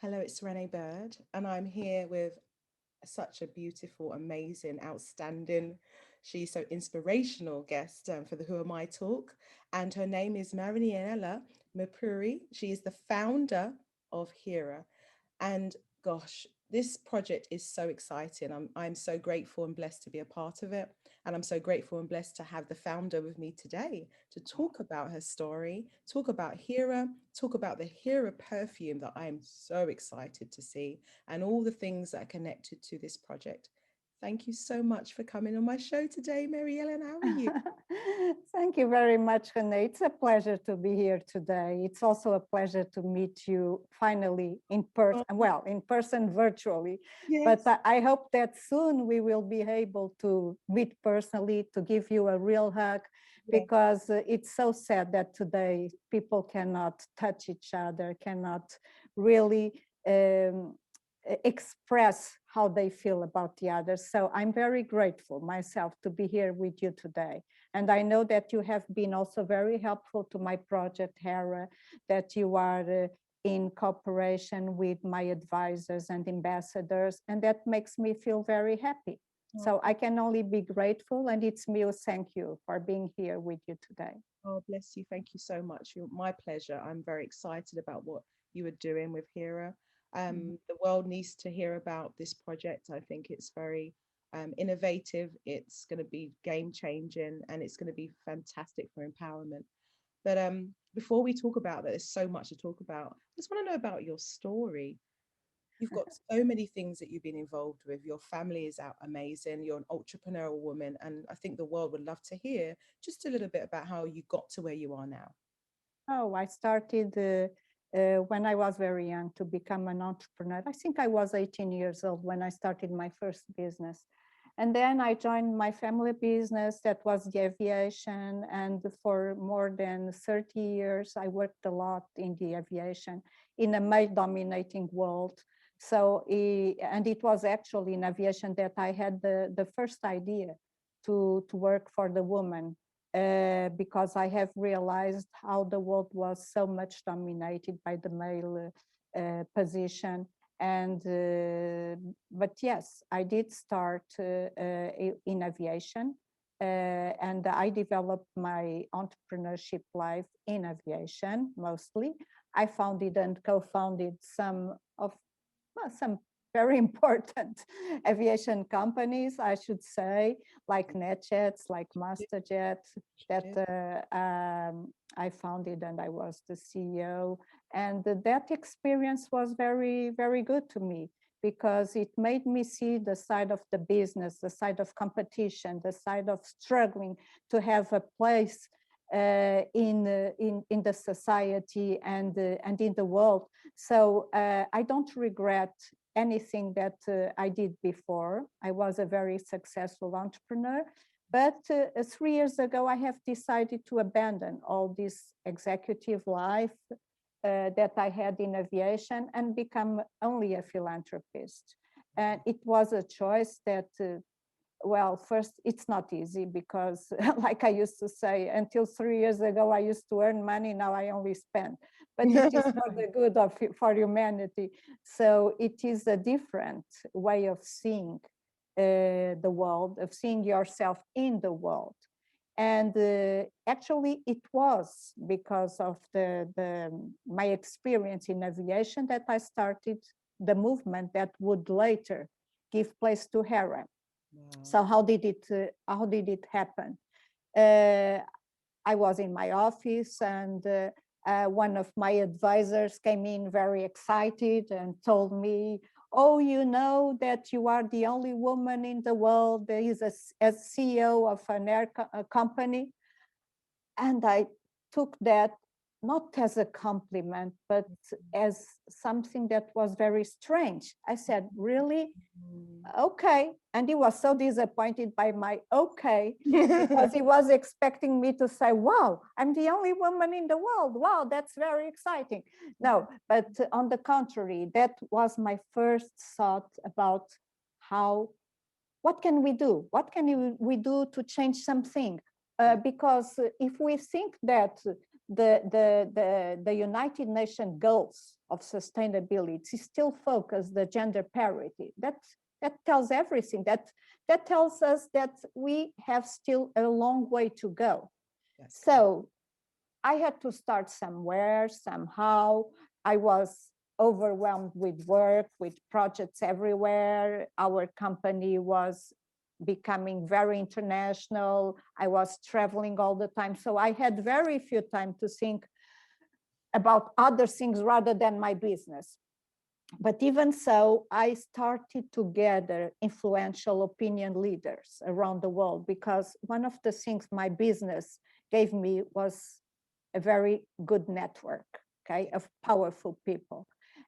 Hello, it's Renee Bird, and I'm here with such a beautiful, amazing, outstanding, she's so inspirational guest for the Who Am I talk. And her name is Marianela Mirpuri. She is the founder of Hera. And gosh, this project is so exciting. I'm so grateful and blessed to be a part of it. And I'm so grateful and blessed to have the founder with me today to talk about her story, talk about Hera, talk about the Hera perfume that I am so excited to see, and all the things that are connected to this project. Thank you so much for coming on my show today, Mary Ellen. How are you? Thank you very much, Renee. It's a pleasure to be here today. It's also a pleasure to meet you finally in person, Oh, well, in person virtually. But yes. I hope that soon we will be able to meet personally, to give you a real hug, Yeah. because it's so sad that today people cannot touch each other, cannot really express how they feel about the others. So I'm very grateful myself to be here with you today. And I know that you have been also very helpful to my project, Hera, that you are in cooperation with my advisors and ambassadors, and that makes me feel very happy. Oh, So I can only be grateful, and it's me who thank you for being here with you today. oh, bless you. Thank you so much. My pleasure. I'm very excited about what you are doing with Hera. The world needs to hear about this project. I think it's very innovative. It's going to be game changing and it's going to be fantastic for empowerment. But before we talk about that, there's so much to talk about. I just want to know about your story. You've got so many things that you've been involved with. Your family is out amazing. You're an entrepreneurial woman, and I think the world would love to hear just a little bit about how you got to where you are now. Oh, I started when I was very young to become an entrepreneur. I think I was 18 years old when I started my first business. And then I joined my family business, that was the aviation. And for more than 30 years, I worked a lot in the aviation in a male dominating world. So, and it was actually in aviation that I had the first idea to work for the woman, because I have realized how the world was so much dominated by the male position. And but yes, I did start in aviation, and I developed my entrepreneurship life in aviation mostly. I founded and co-founded some of, well, some very important aviation companies, I should say, like Netjets, like Masterjet, that I founded and I was the CEO. And that experience was very, very good to me because it made me see the side of the business, the side of competition, the side of struggling to have a place in the society and in the world. So I don't regret anything that I did before. I was a very successful entrepreneur, but 3 years ago, I have decided to abandon all this executive life that I had in aviation and become only a philanthropist. And it was a choice that well, first, it's not easy because, like I used to say, until 3 years ago, I used to earn money. Now I only spend, but it is for the good of for humanity. So it is a different way of seeing the world, of seeing yourself in the world. And actually, it was because of my experience in aviation that I started the movement that would later give place to Hera. Wow. So how did it happen? Uh, I was in my office, and one of my advisors came in very excited and told me, "Oh, you know that you are the only woman in the world that is a CEO of an a company." And I took that not as a compliment, but as something that was very strange. I said, "Really? Mm. Okay." And he was so disappointed by my okay, because he was expecting me to say, "Wow, I'm the only woman in the world. Wow, that's very exciting." No, but on the contrary, that was my first thought about how, what can we do? What can we do to change something? Because if we think that the United Nations goals of sustainability still focus the gender parity. That tells everything. That tells us that we have still a long way to go. Yes. So I had to start somewhere, somehow. I was overwhelmed with work, with projects everywhere. Our company was becoming very international. I was traveling all the time. So I had very few time to think about other things rather than my business. But even so, I started to gather influential opinion leaders around the world, because one of the things my business gave me was a very good network, okay, of powerful people.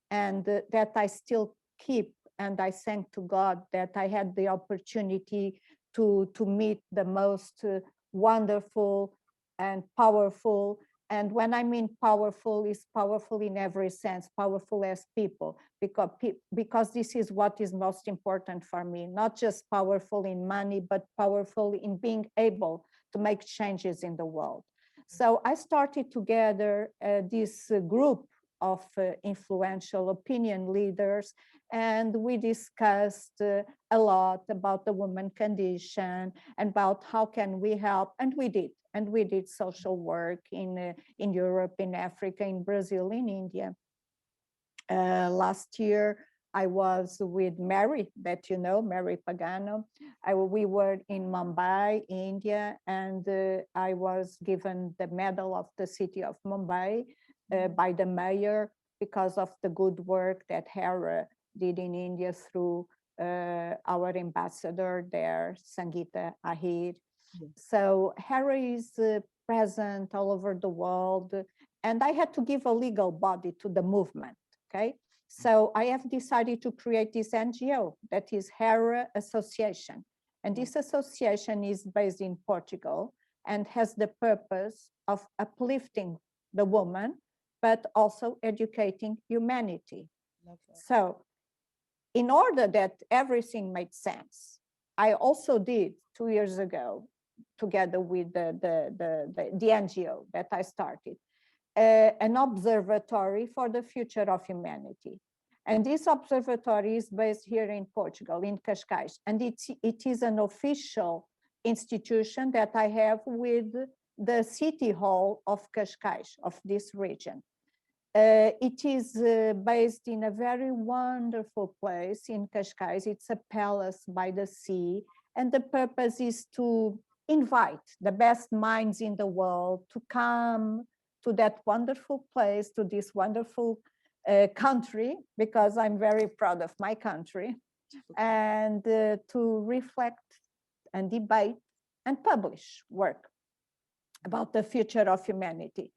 And that I still keep. And I thank to God that I had the opportunity to meet the most wonderful and powerful. And when I mean powerful, is powerful in every sense, powerful as people, because this is what is most important for me, not just powerful in money, but powerful in being able to make changes in the world. So I started to gather this group of influential opinion leaders, and we discussed a lot about the woman condition and about how can we help, and we did social work in Europe, in Africa, in Brazil, in India. Last year, I was with Mary, that you know, Mary Pagano. We were in Mumbai, India, and I was given the medal of the city of Mumbai by the mayor because of the good work that Hera did in India through our ambassador there, Sangeeta Ahir. Yes. So Hera is present all over the world, and I had to give a legal body to the movement, okay? So I have decided to create this NGO that is Hera Association. And this association is based in Portugal and has the purpose of uplifting the woman, but also educating humanity. So in order that everything made sense, I also did 2 years ago, together with the NGO that I started, an observatory for the future of humanity. And this observatory is based here in Portugal, in Cascais. And it is an official institution that I have with the city hall of Cascais, of this region. It is based in a very wonderful place in Cascais. It's a palace by the sea. And the purpose is to invite the best minds in the world to come to that wonderful place, to this wonderful country, because I'm very proud of my country, and to reflect and debate and publish work about the future of humanity.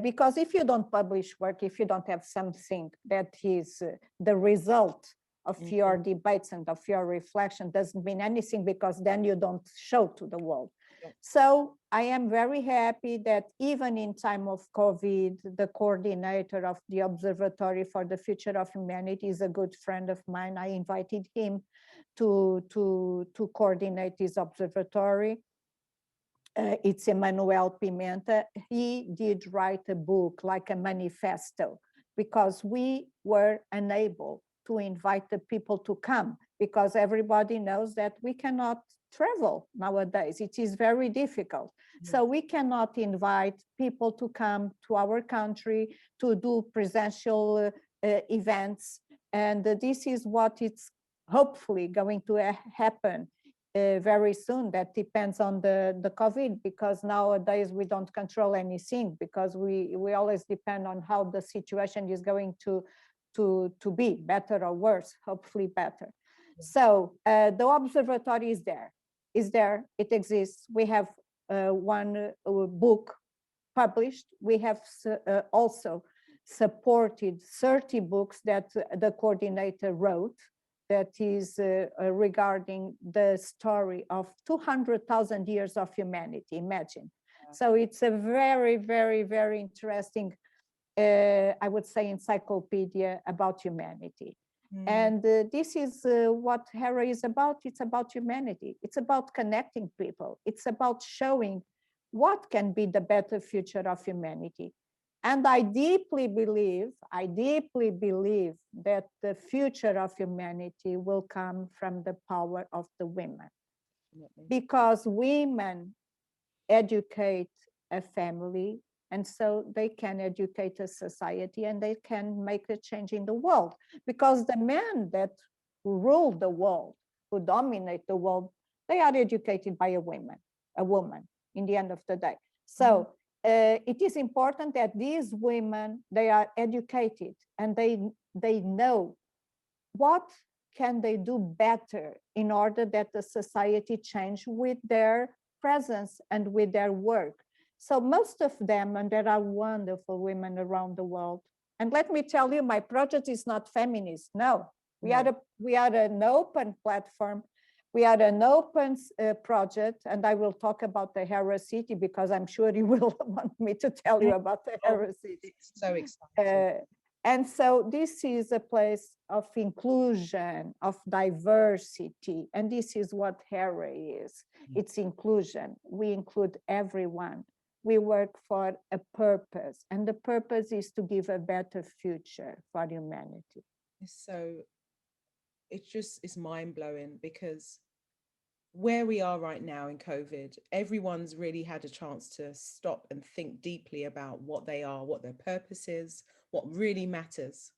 Because if you don't publish work, if you don't have something that is the result of your debates and of your reflection, doesn't mean anything, because then you don't show to the world. So I am very happy that even in time of COVID, the coordinator of the Observatory for the Future of Humanity is a good friend of mine. I invited him to coordinate this observatory. It's Emmanuel Pimenta. He did write a book, like a manifesto, because we were unable to invite the people to come, because everybody knows that we cannot travel nowadays. It is very difficult. So we cannot invite people to come to our country to do presential events. And this is what it's hopefully going to happen very soon. That depends on the COVID, because nowadays we don't control anything, because we always depend on how the situation is going to be, better or worse, hopefully better. So the observatory is there, it exists. We have one book published. We have also supported 30 books that the coordinator wrote, that is regarding the story of 200,000 years of humanity, imagine. So it's a very, very, very interesting, I would say, encyclopedia about humanity. And this is what Hera is about. It's about humanity. It's about connecting people. It's about showing what can be the better future of humanity. And I deeply believe that the future of humanity will come from the power of the women, because women educate a family, and so they can educate a society, and they can make a change in the world. Because the men that rule the world, who dominate the world, they are educated by a woman in the end of the day. So it is important that these women, they are educated, and they know what can they do better in order that the society change with their presence and with their work. So most of them, and there are wonderful women around the world. And let me tell you, my project is not feminist. No, we are an open platform. We are an open project, and I will talk about the Hera City, because I'm sure you will want me to tell you about the Hera City. It's so exciting. And so this is a place of inclusion, of diversity, and this is what Hera is. It's inclusion. We include everyone. We work for a purpose, and the purpose is to give a better future for humanity. It's mind-blowing, because where we are right now in COVID, everyone's really had a chance to stop and think deeply about what they are, what their purpose is, what really matters.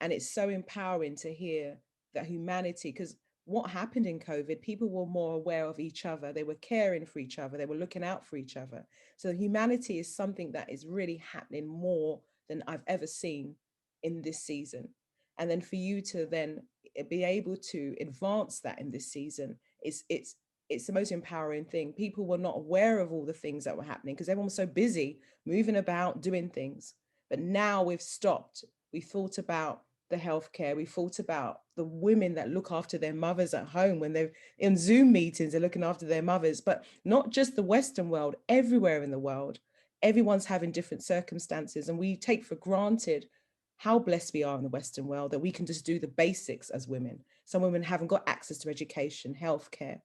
And it's so empowering to hear that humanity, because what happened in COVID, people were more aware of each other. They were caring for each other. They were looking out for each other. So humanity is something that is really happening more than I've ever seen in this season. And then for you to then be able to advance that in this season, it's the most empowering thing. People were not aware of all the things that were happening because everyone was so busy moving about, doing things. But now we've stopped. We thought about the healthcare. We thought about the women that look after their mothers at home when they're in Zoom meetings, they're looking after their mothers, but not just the Western world, everywhere in the world. Everyone's having different circumstances, and we take for granted how blessed we are in the Western world that we can just do the basics as women. Some women haven't got access to education, healthcare.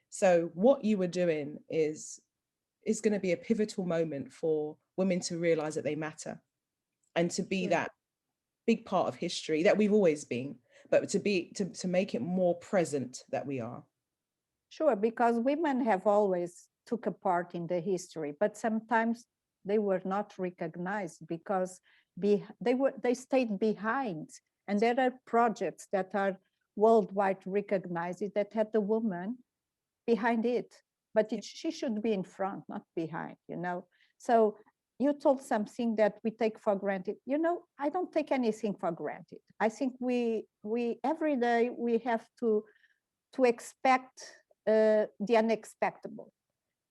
So what you were doing is going to be a pivotal moment for women to realize that they matter, and to be that big part of history that we've always been, but to make it more present that we are. Sure, because women have always took a part in the history, but sometimes they were not recognized because they stayed behind. And there are projects that are worldwide recognized that had the woman behind it, but she should be in front, not behind, you know. So you told something that we take for granted. You know, I don't take anything for granted. I think we every day we have to expect the unexpected.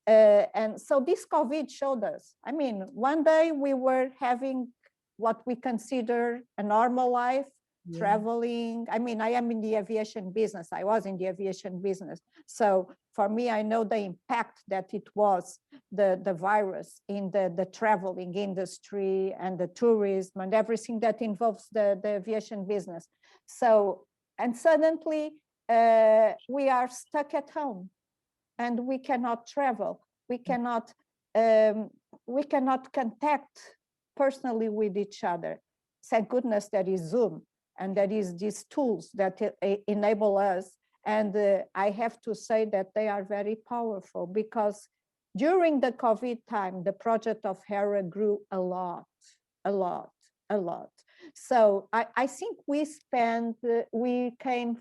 And so this COVID showed us. I mean, one day we were having what we consider a normal life, traveling. I mean, I am in the aviation business. I was in the aviation business. So for me, I know the impact that it was, the virus in the traveling industry and the tourism and everything that involves the aviation business. So, and suddenly we are stuck at home and we cannot travel. We cannot contact personally with each other. Thank goodness there is Zoom and there is these tools that enable us. And I have to say that they are very powerful, because during the COVID time, the project of Hera grew a lot. So I think we came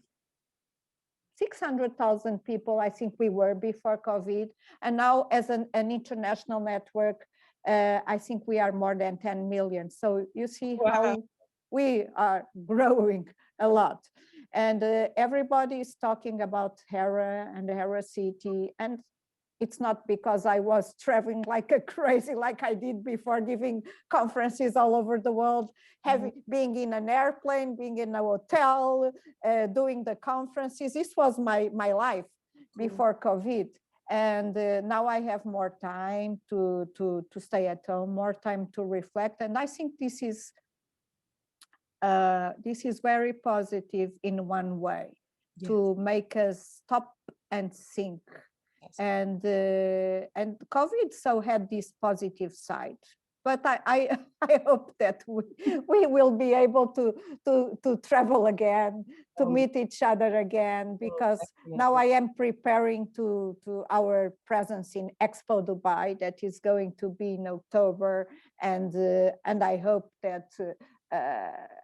600,000 people, I think we were before COVID. And now as an international network, I think we are more than 10 million. So you see how we are growing a lot. And everybody is talking about Hera and the Hera City. And it's not because I was traveling like a crazy, like I did before, giving conferences all over the world, being in an airplane, being in a hotel, doing the conferences. This was my life before COVID. And now I have more time to stay at home, more time to reflect. And I think this is very positive in one way, to make us stop and think That's and COVID so had this positive side. But I hope that we will be able to travel again, to oh, meet each other again, oh, because now definitely. I am preparing to our presence in Expo Dubai that is going to be in October, and I hope that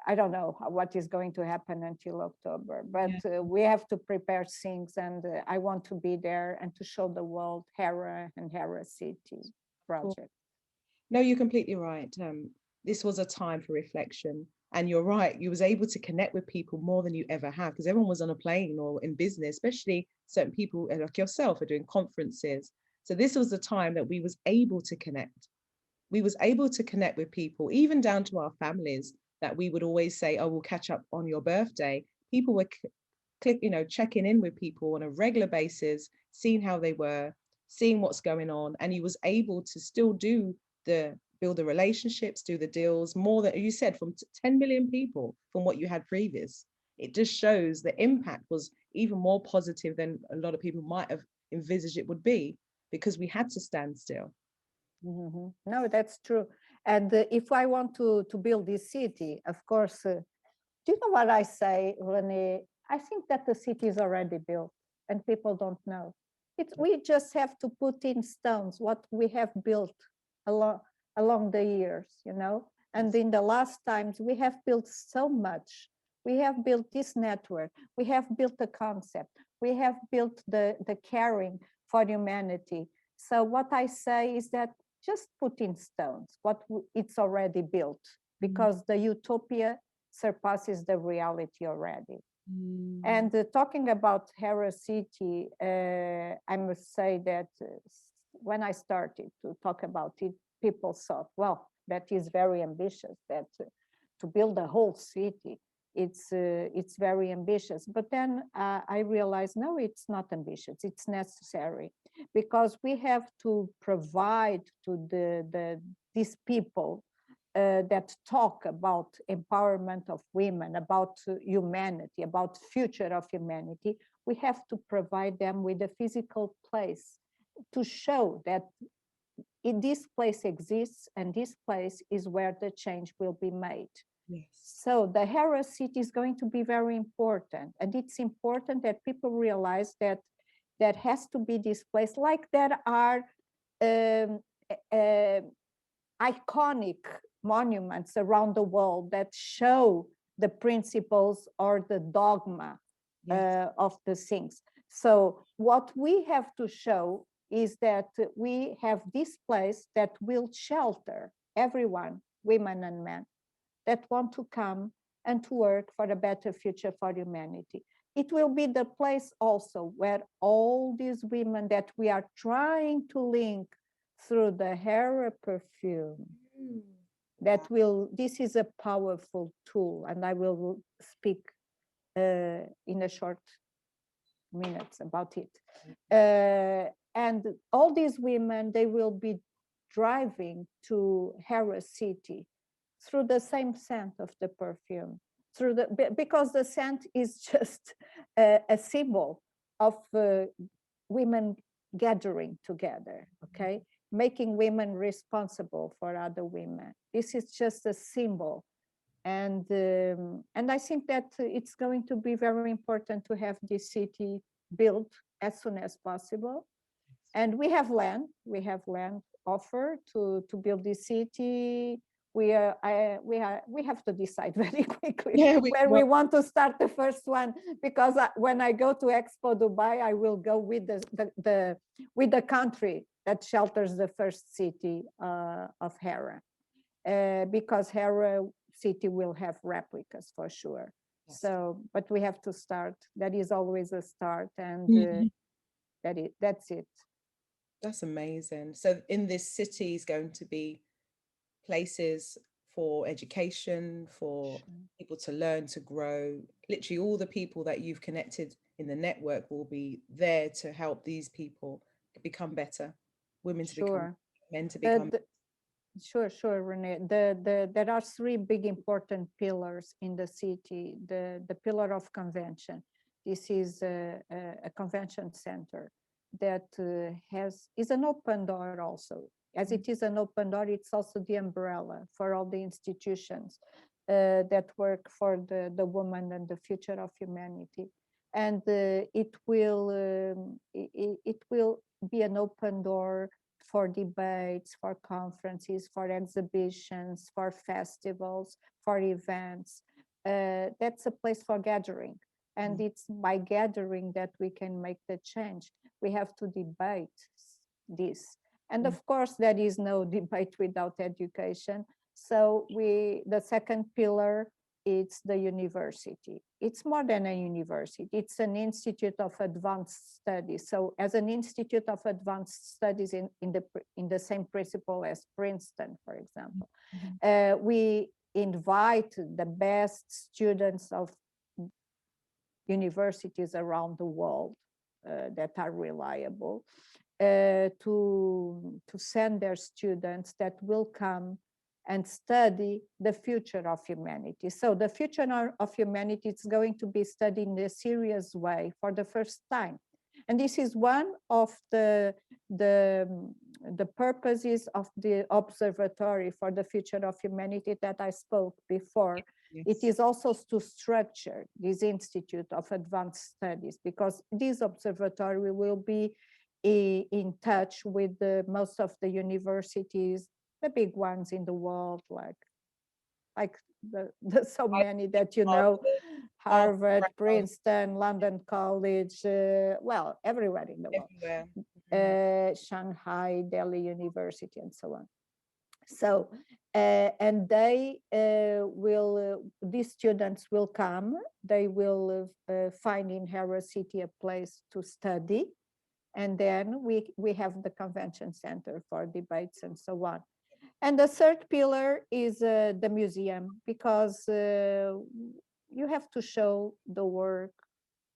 I don't know what is going to happen until October, but Yeah. we have to prepare things, and I want to be there and to show the world Hera and Hera City Cool. project. No, you're completely right. This was a time for reflection. And you're right, you was able to connect with people more than you ever have because everyone was on a plane or in business, especially certain people like yourself are doing conferences. So this was the time that we was able to connect. We was able to connect with people, even down to our families, that we would always say, oh, we'll catch up on your birthday. People were checking in with people on a regular basis, seeing how they were, seeing what's going on. And he was able to still do build the relationships, do the deals more than you said from 10 million people from what you had previous. It just shows the impact was even more positive than a lot of people might have envisaged it would be because we had to stand still. No, that's true. And if I want to build this city, of course, do you know what I say, Renee? I think that the city is already built and people don't know. We just have to put in stones what we have built along, along the years, you know? And in the last times, we have built so much. We have built this network. We have built the concept. We have built the caring for humanity. So what I say is that just put in stones what it's already built, because the utopia surpasses the reality already. And talking about Hera City, I must say that when I started to talk about it, people thought, well, that is very ambitious, that to build a whole city, it's very ambitious. But then I realized, no, it's not ambitious, it's necessary, because we have to provide to these people that talk about empowerment of women, about humanity, about future of humanity. We have to provide them with a physical place to show that this place exists and this place is where the change will be made. Yes. So the Hera City is going to be very important, and it's important that people realize that there has to be this place, like there are iconic monuments around the world that show the principles or the dogma of the things. So what we have to show is that we have this place that will shelter everyone, women and men, that want to come and to work for a better future for humanity. It will be the place also where all these women that we are trying to link through the Hera perfume, this is a powerful tool, and I will speak in a short minutes about it. And all these women, they will be driving to Hera City through the same scent of the perfume, because the scent is just a symbol of women gathering together, okay? Making women responsible for other women. This is just a symbol. And I think that it's going to be very important to have this city built as soon as possible. And we have land offered to build this city. We have to decide very quickly where we want to start the first one, because when I go to Expo Dubai, I will go with the country that shelters the first city of Hera, because Hera city will have replicas for sure. Yes. So, but we have to start. That is always a start, and that's it. That's amazing. So in this city is going to be places for education, for people to learn, to grow. Literally all the people that you've connected in the network will be there to help these people become better, women to become, men to become. Sure, Renee. There are three big important pillars in the city. The pillar of convention. This is a convention center. that is an open door also. As it is an open door, it's also the umbrella for all the institutions that work for the woman and the future of humanity. And it will be an open door for debates, for conferences, for exhibitions, for festivals, for events. That's a place for gathering. And it's by gathering that we can make the change. We have to debate this. And of course, there is no debate without education. So the second pillar, it's the university. It's more than a university. It's an institute of advanced studies. So as an institute of advanced studies in the same principle as Princeton, for example, we invite the best students of universities around the world that are reliable to send their students that will come and study the future of humanity. So the future of humanity is going to be studied in a serious way for the first time. And this is one of the purposes of the Observatory for the Future of Humanity that I spoke before. Yes. It is also to structure this Institute of Advanced Studies, because this observatory will be in touch with most of the universities, the big ones in the world, like the so many that you know, Harvard, Princeton, London College, well, everywhere in the world, Shanghai, Delhi University, and so on. So, and they these students will come, they will find in Hera City a place to study, and then we have the convention center for debates and so on. And the third pillar is the museum, because you have to show the work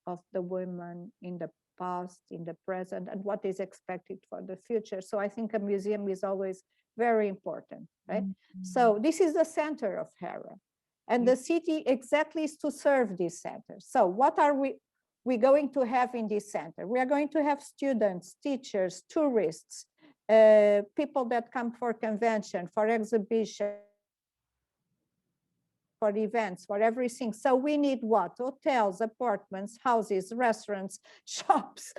of the women in the past, in the present, and what is expected for the future. So I think a museum is always very important, right? So this is the center of Hera. And the city exactly is to serve this center. So what are we going to have in this center? We are going to have students, teachers, tourists, people that come for convention, for exhibition, for events, for everything. So we need what? Hotels, apartments, houses, restaurants, shops,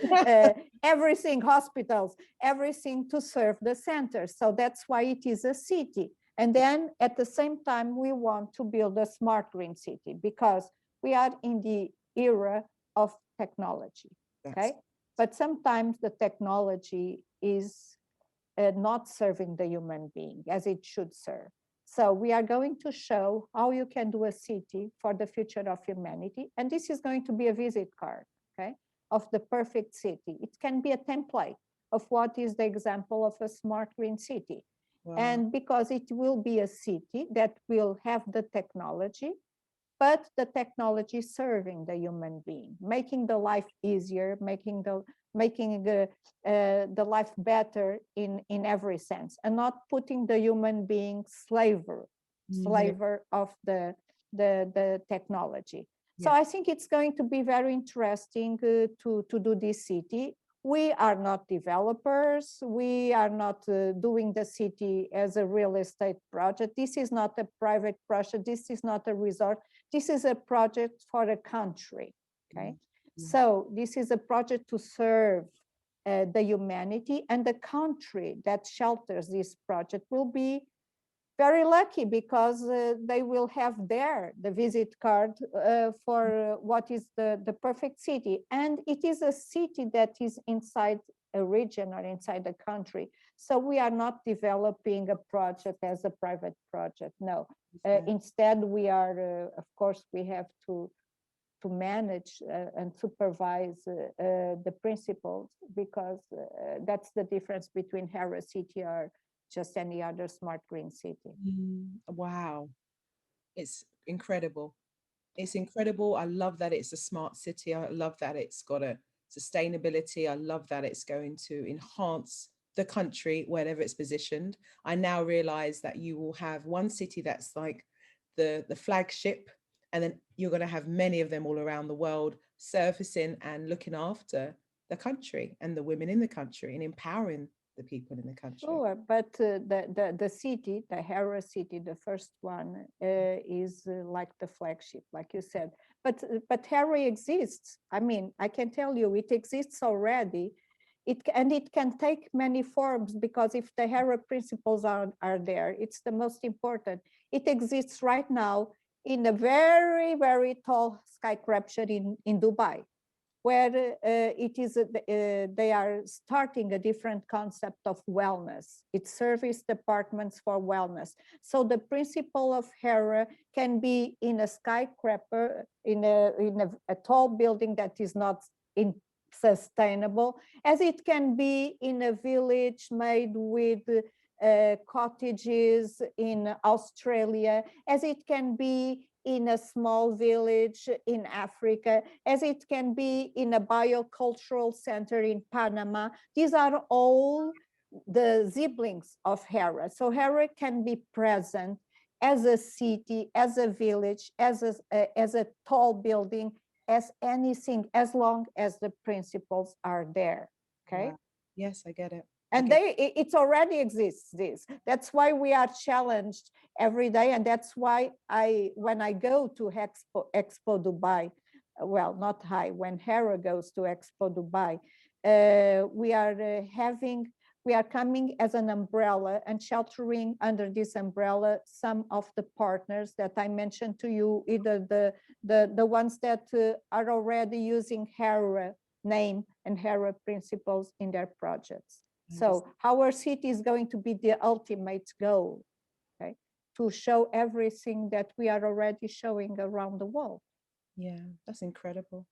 everything, hospitals, everything to serve the center. So that's why it is a city. And then at the same time, we want to build a smart green city, because we are in the era of technology, okay? But sometimes the technology is not serving the human being as it should serve. So we are going to show how you can do a city for the future of humanity. And this is going to be a visit card, okay, of the perfect city. It can be a template of what is the example of a smart green city. Wow. And because it will be a city that will have the technology, but the technology serving the human being, making the life easier, making the life better in every sense, and not putting the human being slaver of the technology. Yeah. So I think it's going to be very interesting to do this city. We are not developers. We are not doing the city as a real estate project. This is not a private project. This is not a resort. This is a project for a country, okay? Mm-hmm. So this is a project to serve the humanity, and the country that shelters this project will be very lucky, because they will have there the visit card for what is the perfect city. And it is a city that is inside a region or inside a country. So we are not developing a project as a private project, no. Instead, we are, of course, we have to manage and supervise the principles, because that's the difference between Hera City or just any other smart green city. Wow, it's incredible. It's incredible. I love that it's a smart city. I love that it's got a sustainability. I love that it's going to enhance the country wherever it's positioned. I now realize that you will have one city that's like the flagship, and then you're going to have many of them all around the world surfacing and looking after the country and the women in the country and empowering the people in the country. Sure, but the city, the Hera city, the first one, is like the flagship, like you said. But Hera exists. I mean, I can tell you, it exists already. And it can take many forms, because if the Hera principles are there, it's the most important. It exists right now in a very, very tall skyscraper in Dubai, where they are starting a different concept of wellness. It's service departments for wellness. So the principle of Hera can be in a skyscraper, in a tall building that is not sustainable, as it can be in a village made with cottages in Australia, as it can be in a small village in Africa, as it can be in a biocultural center in Panama. These are all the siblings of Hera. So Hera can be present as a city, as a village, as a tall building, as anything, as long as the principles are there. Okay. Wow. Yes, I get it. And it already exists. That's why we are challenged every day, and that's why when I go to Expo Dubai, well, not when Hera goes to Expo Dubai, we are coming as an umbrella and sheltering under this umbrella some of the partners that I mentioned to you, either the ones that are already using Hera name and Hera principles in their projects. So our city is going to be the ultimate goal, okay, to show everything that we are already showing around the world. Yeah, that's incredible.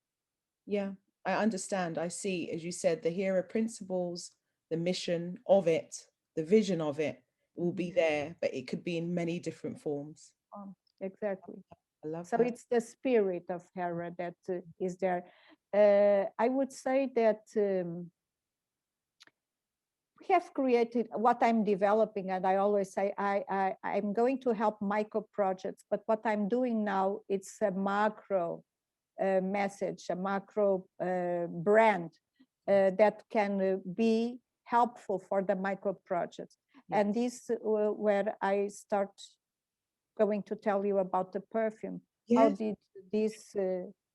Yeah, I understand. I see, as you said, the hero principles, the mission of it, the vision of it will be there, but it could be in many different forms. Exactly. I love So that. it's the spirit of Hera that is there. I would say that we have created what I'm developing, and I always say I'm going to help micro projects, but what I'm doing now, it's a macro message, a macro brand that can be helpful for the micro projects. Yes. And this where I start going to tell you about the perfume. Yes. How did this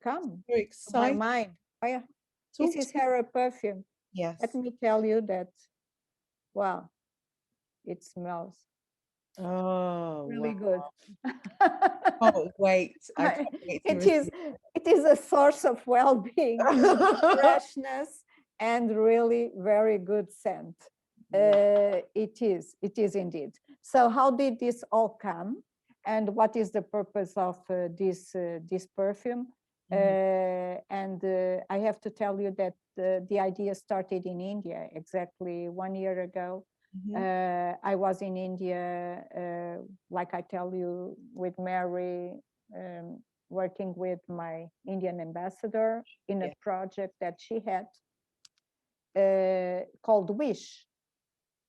come Very to my exciting. mind? Oh, yeah. Talk This is to me. Hera perfume. Yes. Let me tell you that, wow, it smells Oh, really wow. good. Can't wait. I can't wait to receive It is a source of well-being, it. freshness, and really very good scent. Wow. It is indeed. So how did this all come? And what is the purpose of this perfume? I have to tell you that the idea started in India exactly 1 year ago. I was in India, like I tell you, with Mary, working with my Indian ambassador in a project that she had called Wish,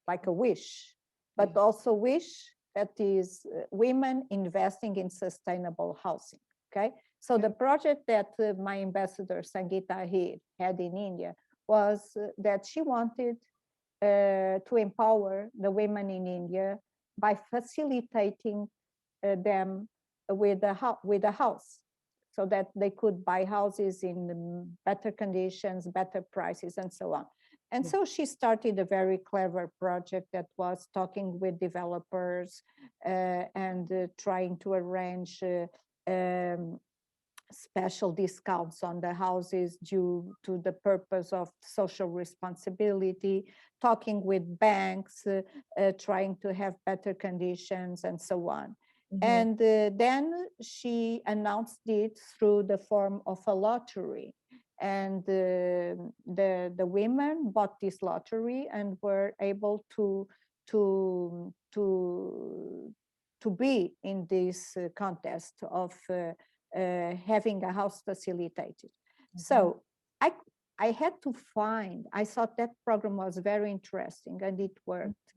like a wish, but also Wish that is women investing in sustainable housing. Okay, so the project that my ambassador Sangeeta Ahir had in India was that she wanted to empower the women in India by facilitating them with a house, so that they could buy houses in better conditions, better prices, and so on. And so she started a very clever project that was talking with developers and trying to arrange special discounts on the houses due to the purpose of social responsibility, talking with banks, trying to have better conditions, and so on. And then she announced it through the form of a lottery. And the women bought this lottery and were able to be in this contest of having a house facilitated. So I had to find, I thought that program was very interesting and it worked.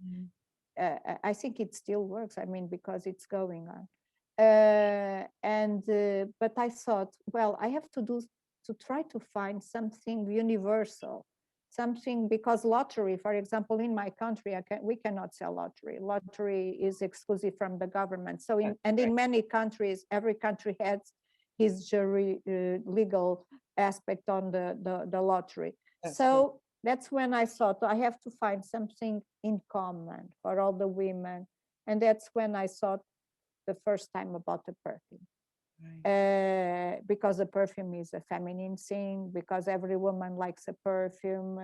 I think it still works, I mean, because it's going on. But I thought, well, I have to do to try to find something universal, something, because lottery, for example, in my country, we cannot sell lottery. Lottery is exclusive from the government. So in many countries, every country has his jury legal aspect on the lottery. So that's when I thought I have to find something in common for all the women. And that's when I thought the first time about the perfume. Because the perfume is a feminine thing, because every woman likes a perfume.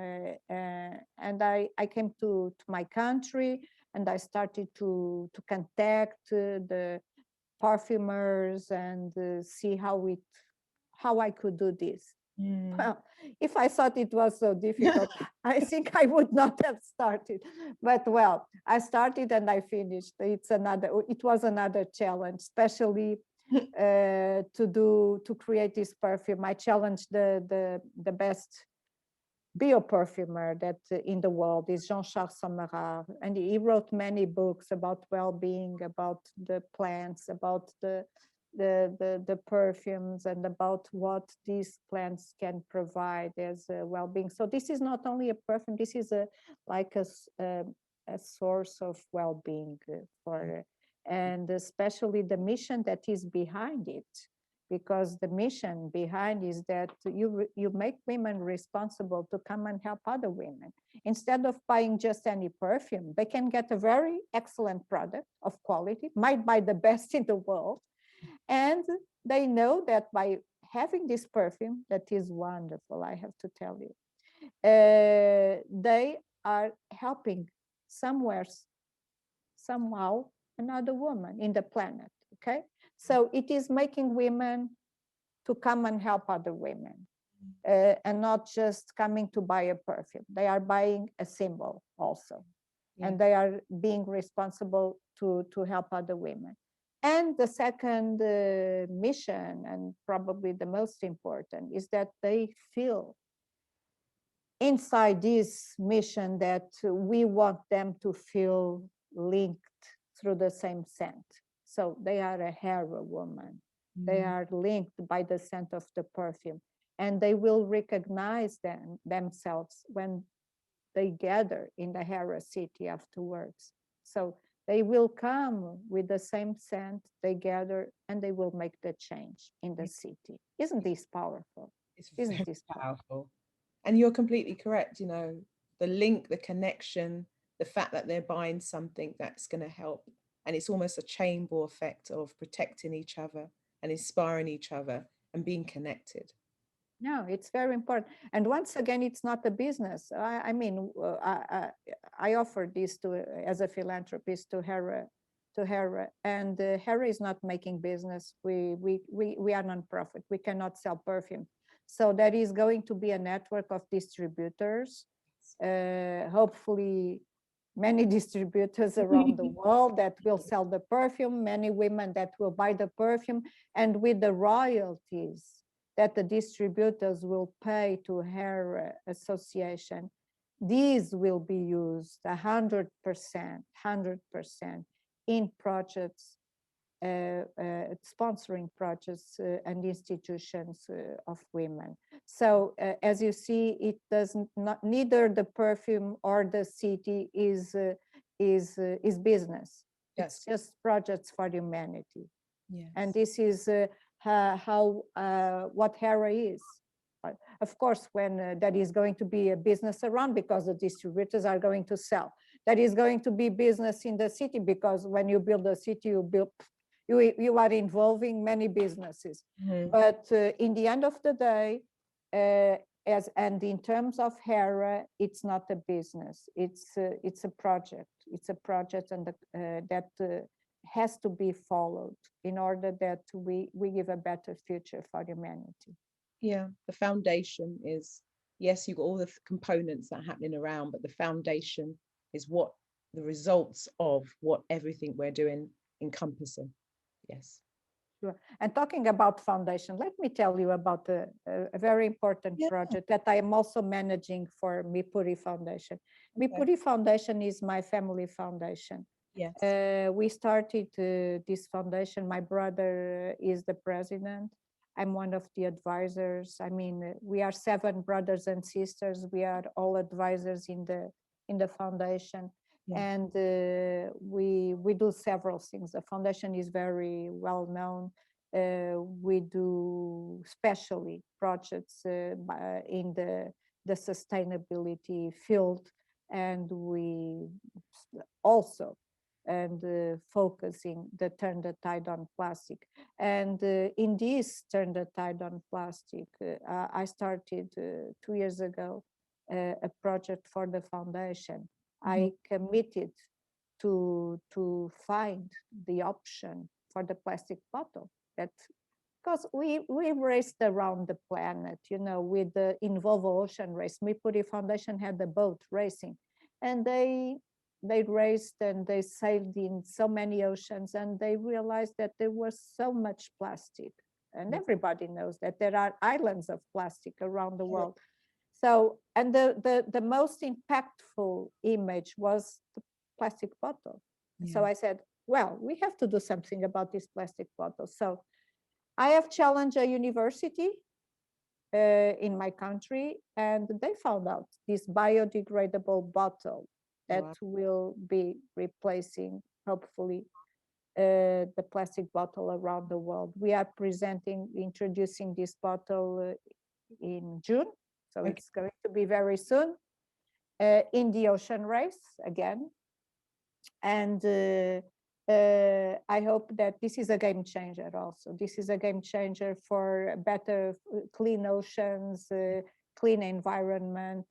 And I came to my country and I started to contact the perfumers and see how I could do this. Well, if I thought it was so difficult, I think I would not have started. But well, I started and I finished. It was another challenge, especially to create this perfume. I challenged the best bio perfumer that in the world is Jean-Charles Sommerat, and he wrote many books about well-being, about the plants, about the perfumes, and about what these plants can provide as well-being. So this is not only a perfume, this is a source of well-being for and especially the mission that is behind it, because the mission behind is that you make women responsible to come and help other women. Instead of buying just any perfume, they can get a very excellent product of quality, might buy the best in the world, and they know that by having this perfume that is wonderful, I have to tell you, they are helping somehow another woman in the planet. Okay, so it is making women to come and help other women, and not just coming to buy a perfume. They are buying a symbol also, and they are being responsible to help other women. And the second mission, and probably the most important, is that they feel inside this mission that we want them to feel linked through the same scent. So they are a Hera woman. They are linked by the scent of the perfume, and they will recognize themselves when they gather in the Hera city afterwards. So they will come with the same scent, they gather, and they will make the change in the city. Isn't this powerful? Isn't this powerful? And you're completely correct, the link, the connection, the fact that they're buying something that's going to help. And it's almost a chain ball effect of protecting each other and inspiring each other and being connected. No, it's very important. And once again, it's not a business. I offer this as a philanthropist to Hera, and Hera is not making business. We are non-profit. We cannot sell perfume. So there is going to be a network of distributors, hopefully many distributors around the world that will sell the perfume, many women that will buy the perfume, and with the royalties that the distributors will pay to her association, these will be used 100% in projects, sponsoring projects and institutions of women. So as you see, it doesn't, neither the perfume or the city is business. It's just projects for humanity. And this is what Hera is. Of course, when there is going to be a business around, because the distributors are going to sell. There is going to be business in the city, because when you build a city, you are involving many businesses. But in the end of the day, and in terms of Hera, it's not a business. It's a project. It's a project, and that has to be followed in order that we give a better future for humanity. Yeah, the foundation is, yes, you've got all the components that are happening around, but the foundation is what the results of what everything we're doing encompassing. Yes. Sure. And talking about foundation, let me tell you about a very important project that I am also managing for Mirpuri Foundation. Mirpuri Foundation is my family foundation. Yes. We started this foundation. My brother is the president. I'm one of the advisors. I mean, we are 7 brothers and sisters. We are all advisors in the foundation, Yeah. and we do several things. The foundation is very well known. We do especially projects in the sustainability field, and we also and focusing the turn the tide on plastic. And in this turn the tide on plastic, I started 2 years ago a project for the foundation. Mhm. I committed to find the option for the plastic bottle that, because we raced around the planet, you know, with the Involvo Ocean Race. Mirpuri Foundation had the boat racing, and they raced and they sailed in so many oceans, and they realized that there was so much plastic. And Yeah. everybody knows that there are islands of plastic around the Yeah. world. So, and the most impactful image was the plastic bottle. So Yeah. I said, well, we have to do something about this plastic bottle. So I have challenged a university in my country, and they found out this biodegradable bottle that Wow. will be replacing, hopefully, the plastic bottle around the world. We are introducing this bottle in June, so Okay. it's going to be very soon in the ocean race again. And I hope that this is a game changer also. This is a game changer for better, clean oceans, clean environment,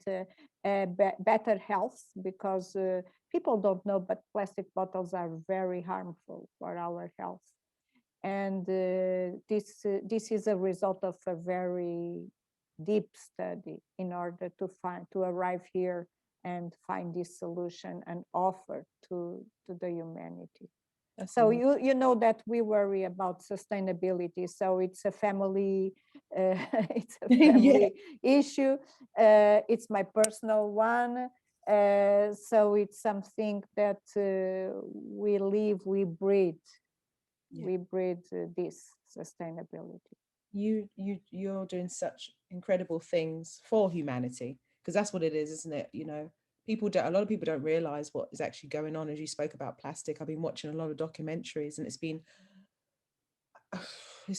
better health, because people don't know, but plastic bottles are very harmful for our health. And this is a result of a very deep study in order to arrive here and find this solution and offer to the humanity. That's So amazing. you know that we worry about sustainability. So it's a family it's a Yeah. family issue. It's my personal one. So it's something that we live, Yeah. we breed this sustainability. You're doing such incredible things for humanity, because that's what it is, isn't it? You know, people don't, a lot of people don't realize what is actually going on. As you spoke about plastic, I've been watching a lot of documentaries, and it's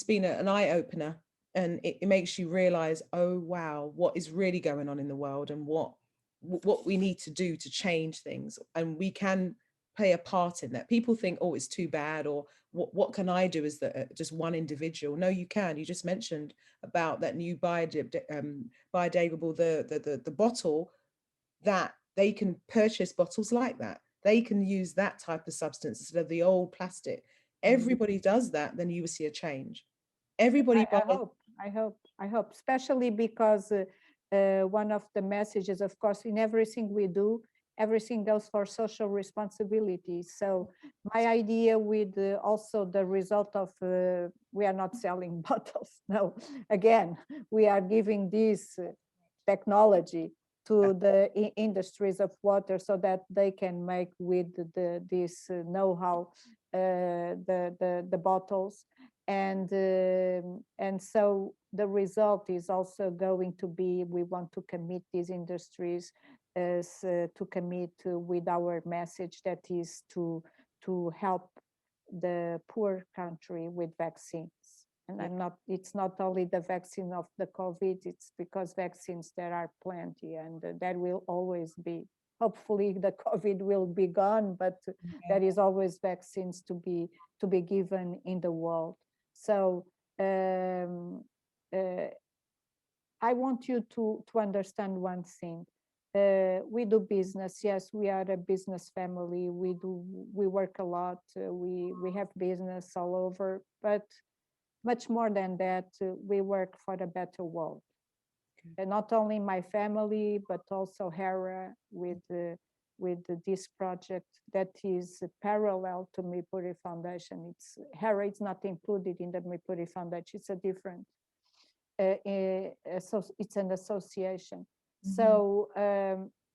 been an eye opener, and it makes you realize, oh wow, what is really going on in the world, and what we need to do to change things, and we can play a part in that. People think, oh, it's too bad, or what can I do as just one individual? No, you can. You just mentioned about that new biodegradable, the bottle, that they can purchase bottles like that. They can use that type of substance instead of the old plastic. Mm. Everybody does that, then you will see a change. Everybody I buys. hope, I hope, especially because one of the messages, of course, in everything we do, everything goes for social responsibility. So my idea with also the result of, we are not selling bottles. No, again, we are giving this technology to the industries of water so that they can make with this know-how the bottles, and so the result is also going to be, we want to commit these industries as to commit with our message, that is to help the poor country with vaccines. And Yeah. it's not only the vaccine of the COVID, it's because vaccines there are plenty, and there will always be. Hopefully the COVID will be gone, but Yeah. there is always vaccines to be given in the world. So uh, I want you to understand one thing. We do business. Yes, we are a business family. We work a lot. We have business all over, but much more than that, we work for a better world. And not only my family, but also Hera with this project that is parallel to Mirpuri Foundation. It's Hera is not included in the Mirpuri Foundation. It's a different. So it's an association. Mhm. So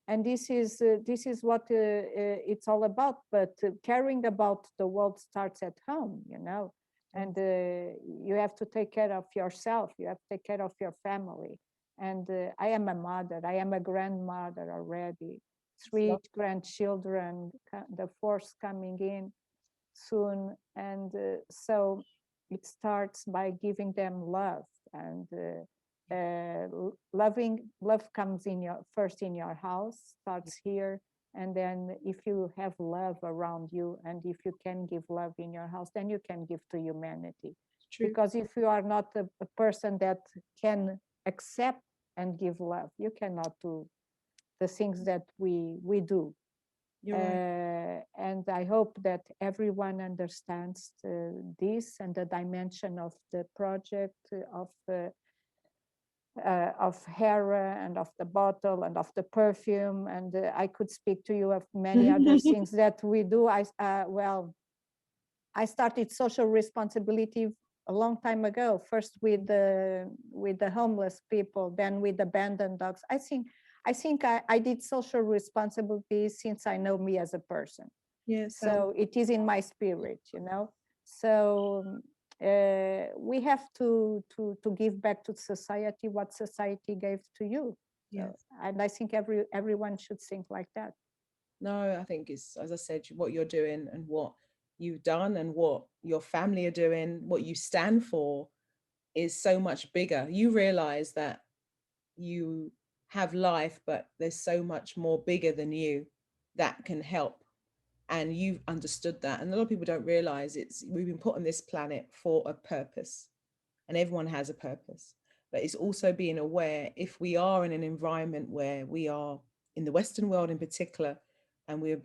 and this is what it's all about. But caring about the world starts at home. You know, and you have to take care of yourself. You have to take care of your family. And I am a mother. I am a grandmother already. Three grandchildren, the fourth coming in soon. And so it starts by giving them love, and love comes in your first in your house, starts here. And then if you have love around you, and if you can give love in your house, then you can give to humanity. True. Because if you are not a person that can accept and give love, you cannot do the things that we do. Right. And I hope that everyone understands this and the dimension of the project, of Hera, and of the bottle, and of the perfume. And I could speak to you of many other things that we do. I started social responsibility a long time ago, first with the homeless people, then with abandoned dogs. I think I did social responsibility since I know me as a person. Yes. So it is in my spirit, you know. So we have to give back to society what society gave to you. Yes. So, and I think everyone should think like that. No, I think it's, as I said, what you're doing and what you've done and what your family are doing, what you stand for is so much bigger. You realize that you have life, but there's so much more bigger than you that can help. And you've understood that. And a lot of people don't realize we've been put on this planet for a purpose, and everyone has a purpose. But it's also being aware, if we are in an environment where we are in the Western world in particular, and we're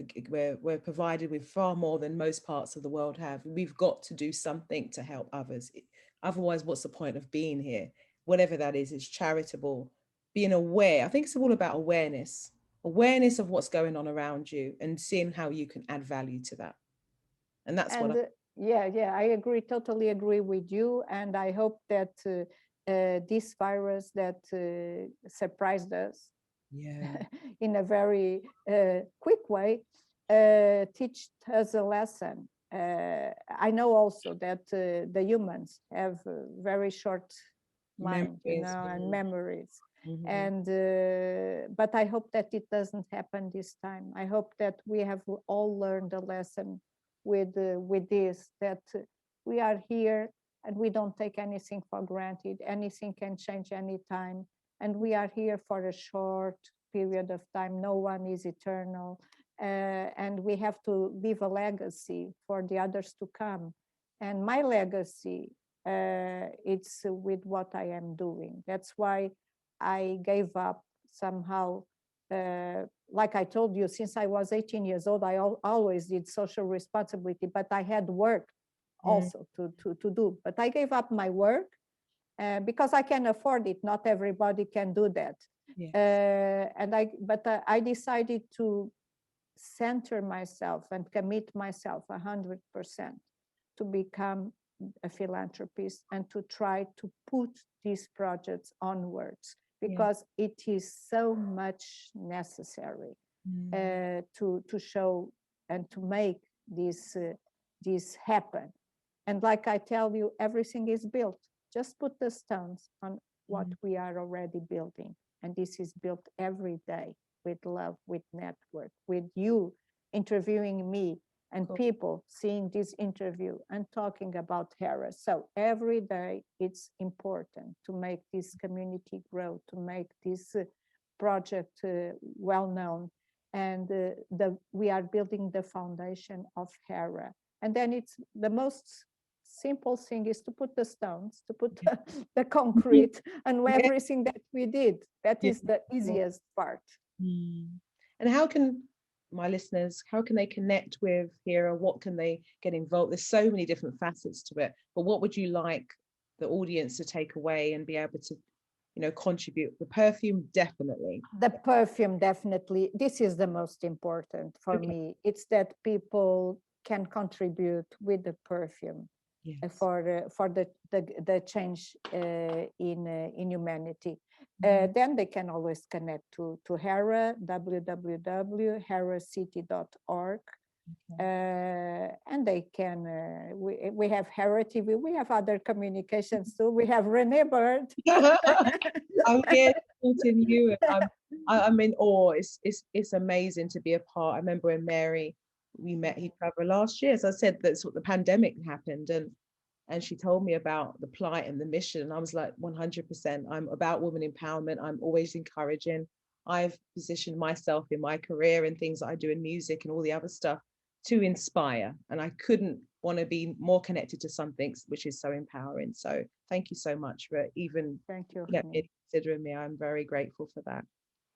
provided with far more than most parts of the world have, we've got to do something to help others. Otherwise, what's the point of being here? Whatever that is, it's charitable. Being aware. I think it's all about awareness of what's going on around you, and seeing how you can add value to that. And that's what yeah, I agree, totally agree with you. And I hope that this virus that surprised us in a very quick way teach us a lesson. I know also that the humans have very short mind, you know, and memories. And but I hope that it doesn't happen this time. I hope that we have all learned a lesson with this, that we are here and we don't take anything for granted. Anything can change anytime, and we are here for a short period of time. No one is eternal, and we have to leave a legacy for the others to come. And my legacy, it's with what I am doing. That's why I gave up somehow. Like I told you, since I was 18 years old, I always did social responsibility, but I had work also to do. But I gave up my work because I can afford it. Not everybody can do that. Yes. But I decided to center myself and commit myself 100% to become a philanthropist and to try to put these projects onwards, because it is so much necessary to show and to make this happen. And like I tell you, everything is built. Just put the stones on what we are already building. And this is built every day with love, with network, with you interviewing me, and people seeing this interview and talking about Hera. So every day it's important to make this community grow, to make this project well known. And we are building the foundation of Hera. And then it's the most simple thing is to put the stones, to put the concrete, and everything that we did. That is the easiest part. And how can my listeners, how can they connect with Hera? What can they get involved? There's so many different facets to it, but what would you like the audience to take away and be able to, you know, contribute? The perfume, definitely. The perfume, definitely. This is the most important for me. It's that people can contribute with the perfume for the change in humanity. Then they can always connect to Hera, www.heracity.org. And they can, we have Hera TV, we have other communications too. We have Renee Bird. I'm here supporting you, and I'm in awe. It's amazing to be a part. I remember when Mary, we met each other last year. As I said, that's what the pandemic happened, and she told me about the plight and the mission, and I was like 100%. I'm about women empowerment. I'm always encouraging. I've positioned myself in my career and things that I do in music and all the other stuff to inspire, and I couldn't want to be more connected to something which is so empowering. So thank you so much for even, Thank you, you know, Renee. considering me. I'm very grateful for that.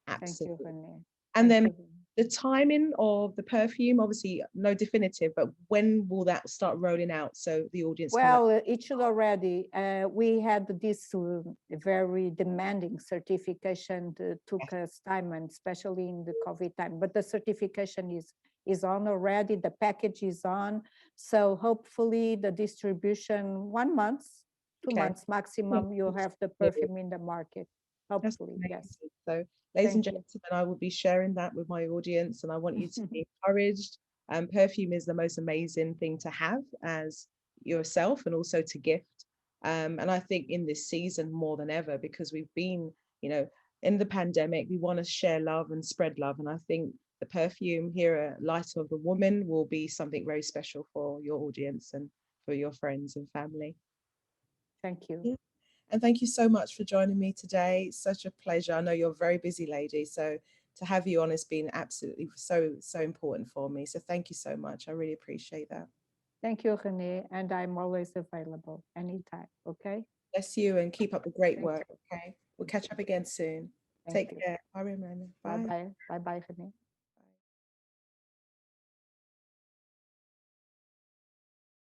Thank you, Absolutely. Renee. And Thank then you. the timing of the perfume, obviously no definitive, but when will that start rolling out so the audience can Well, it should already. We had this very demanding certification that took us time, and especially in the COVID time. But the certification is on already. The package is on. So hopefully the distribution 1 month, 2 months maximum, you'll have the perfume in the market. That's Hopefully, yes. amazing. So, ladies and Thank you. gentlemen, I will be sharing that with my audience, and I want you to be encouraged. Perfume is the most amazing thing to have as yourself, and also to gift. And I think in this season more than ever, because we've been, you know, in the pandemic, we want to share love and spread love. And I think the perfume here, Light of the Woman, will be something very special for your audience and for your friends and family. Thank you. Yeah. And thank you so much for joining me today. It's such a pleasure. I know you're a very busy lady, so to have you on has been absolutely so important for me. So thank you so much. I really appreciate that. Thank you, Renee. And I'm always available anytime. Okay. Bless you and keep up the great Thank work. you. Okay. We'll Thank catch you. up again soon. Thank Take you. care. Bye, Ramona. Bye Bye. bye. Bye bye, Renee.